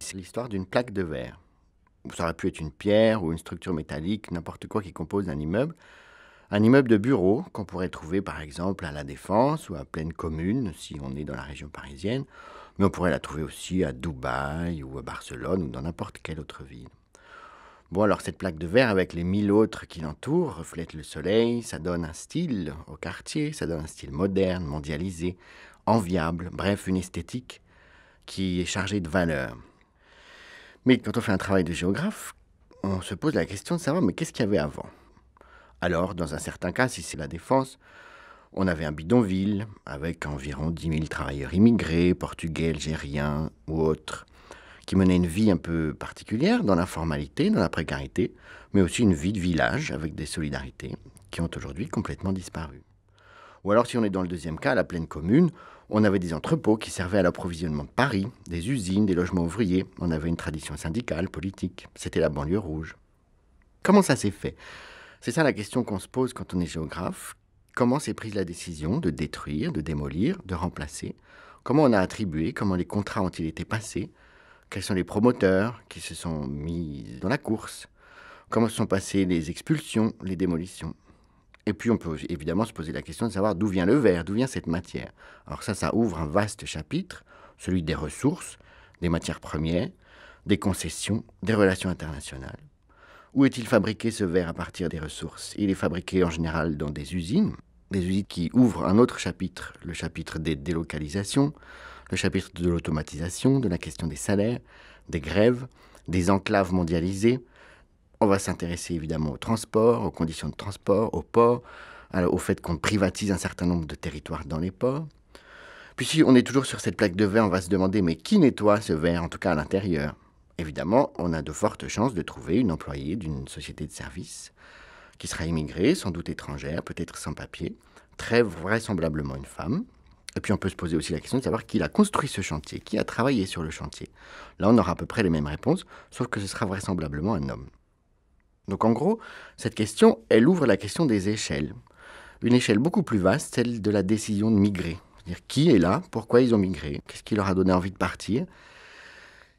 C'est l'histoire d'une plaque de verre. Ça aurait pu être une pierre ou une structure métallique, n'importe quoi qui compose un immeuble. Un immeuble de bureau qu'on pourrait trouver par exemple à La Défense ou à Plaine Commune si on est dans la région parisienne. Mais on pourrait la trouver aussi à Dubaï ou à Barcelone ou dans n'importe quelle autre ville. Bon, alors cette plaque de verre avec les 1000 autres qui l'entourent reflète le soleil, ça donne un style au quartier, ça donne un style moderne, mondialisé, enviable, bref, une esthétique qui est chargée de valeur. Mais quand on fait un travail de géographe, on se pose la question de savoir mais qu'est-ce qu'il y avait avant? Alors, dans un certain cas, si c'est La Défense, on avait un bidonville avec environ 10 000 travailleurs immigrés, portugais, algériens ou autres, qui menaient une vie un peu particulière dans l'informalité, dans la précarité, mais aussi une vie de village avec des solidarités qui ont aujourd'hui complètement disparu. Ou alors, si on est dans le deuxième cas, à la Plaine Commune, on avait des entrepôts qui servaient à l'approvisionnement de Paris, des usines, des logements ouvriers. On avait une tradition syndicale, politique. C'était la banlieue rouge. Comment ça s'est fait? C'est ça la question qu'on se pose quand on est géographe. Comment s'est prise la décision de détruire, de démolir, de remplacer? Comment on a attribué? Comment les contrats ont-ils été passés? Quels sont les promoteurs qui se sont mis dans la course? Comment se sont passées les expulsions, les démolitions? Et puis on peut évidemment se poser la question de savoir d'où vient le verre, d'où vient cette matière. Alors ça ouvre un vaste chapitre, celui des ressources, des matières premières, des concessions, des relations internationales. Où est-il fabriqué ce verre à partir des ressources? Il est fabriqué en général dans des usines qui ouvrent un autre chapitre, le chapitre des délocalisations, le chapitre de l'automatisation, de la question des salaires, des grèves, des enclaves mondialisées. On va s'intéresser évidemment au transport, aux conditions de transport, aux ports, au fait qu'on privatise un certain nombre de territoires dans les ports. Puis si on est toujours sur cette plaque de verre, on va se demander mais qui nettoie ce verre, en tout cas à l'intérieur? Évidemment, on a de fortes chances de trouver une employée d'une société de services qui sera immigrée, sans doute étrangère, peut-être sans papier, très vraisemblablement une femme. Et puis on peut se poser aussi la question de savoir qui a construit ce chantier, qui a travaillé sur le chantier. Là, on aura à peu près les mêmes réponses, sauf que ce sera vraisemblablement un homme. Donc en gros, cette question, elle ouvre la question des échelles. Une échelle beaucoup plus vaste, celle de la décision de migrer. C'est-à-dire qui est là, pourquoi ils ont migré, qu'est-ce qui leur a donné envie de partir,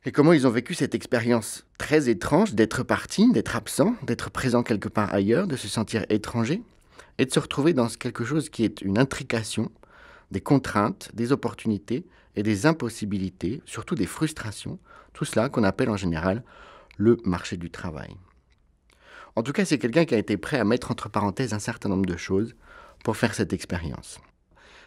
et comment ils ont vécu cette expérience très étrange d'être partis, d'être absents, d'être présents quelque part ailleurs, de se sentir étrangers, et de se retrouver dans quelque chose qui est une intrication, des contraintes, des opportunités et des impossibilités, surtout des frustrations, tout cela qu'on appelle en général le marché du travail. En tout cas, c'est quelqu'un qui a été prêt à mettre entre parenthèses un certain nombre de choses pour faire cette expérience.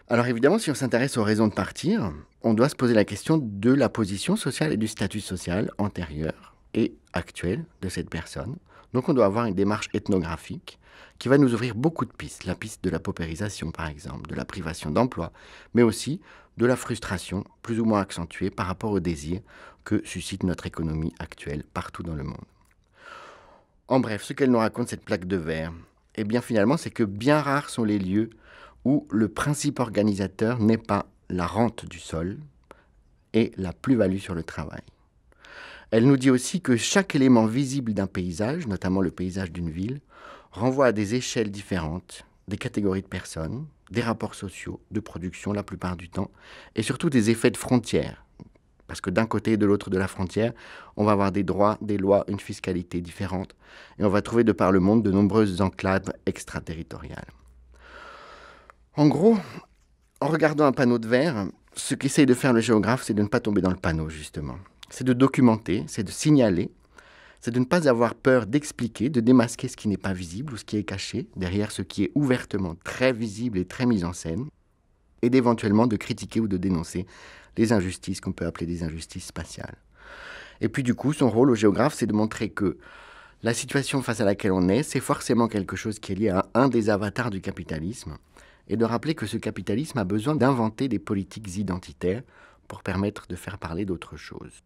Alors évidemment, si on s'intéresse aux raisons de partir, on doit se poser la question de la position sociale et du statut social antérieur et actuel de cette personne. Donc on doit avoir une démarche ethnographique qui va nous ouvrir beaucoup de pistes. La piste de la paupérisation, par exemple, de la privation d'emploi, mais aussi de la frustration plus ou moins accentuée par rapport au désir que suscite notre économie actuelle partout dans le monde. En bref, ce qu'elle nous raconte, cette plaque de verre, eh bien finalement, c'est que bien rares sont les lieux où le principe organisateur n'est pas la rente du sol et la plus-value sur le travail. Elle nous dit aussi que chaque élément visible d'un paysage, notamment le paysage d'une ville, renvoie à des échelles différentes, des catégories de personnes, des rapports sociaux, de production la plupart du temps, et surtout des effets de frontières. Parce que d'un côté et de l'autre de la frontière, on va avoir des droits, des lois, une fiscalité différente, et on va trouver de par le monde de nombreuses enclaves extraterritoriales. En gros, en regardant un panneau de verre, ce qu'essaye de faire le géographe, c'est de ne pas tomber dans le panneau, justement. C'est de documenter, c'est de signaler, c'est de ne pas avoir peur d'expliquer, de démasquer ce qui n'est pas visible ou ce qui est caché derrière ce qui est ouvertement très visible et très mis en scène, et d'éventuellement de critiquer ou de dénoncer les injustices qu'on peut appeler des injustices spatiales. Et puis du coup, son rôle au géographe, c'est de montrer que la situation face à laquelle on est, c'est forcément quelque chose qui est lié à un des avatars du capitalisme, et de rappeler que ce capitalisme a besoin d'inventer des politiques identitaires pour permettre de faire parler d'autre chose.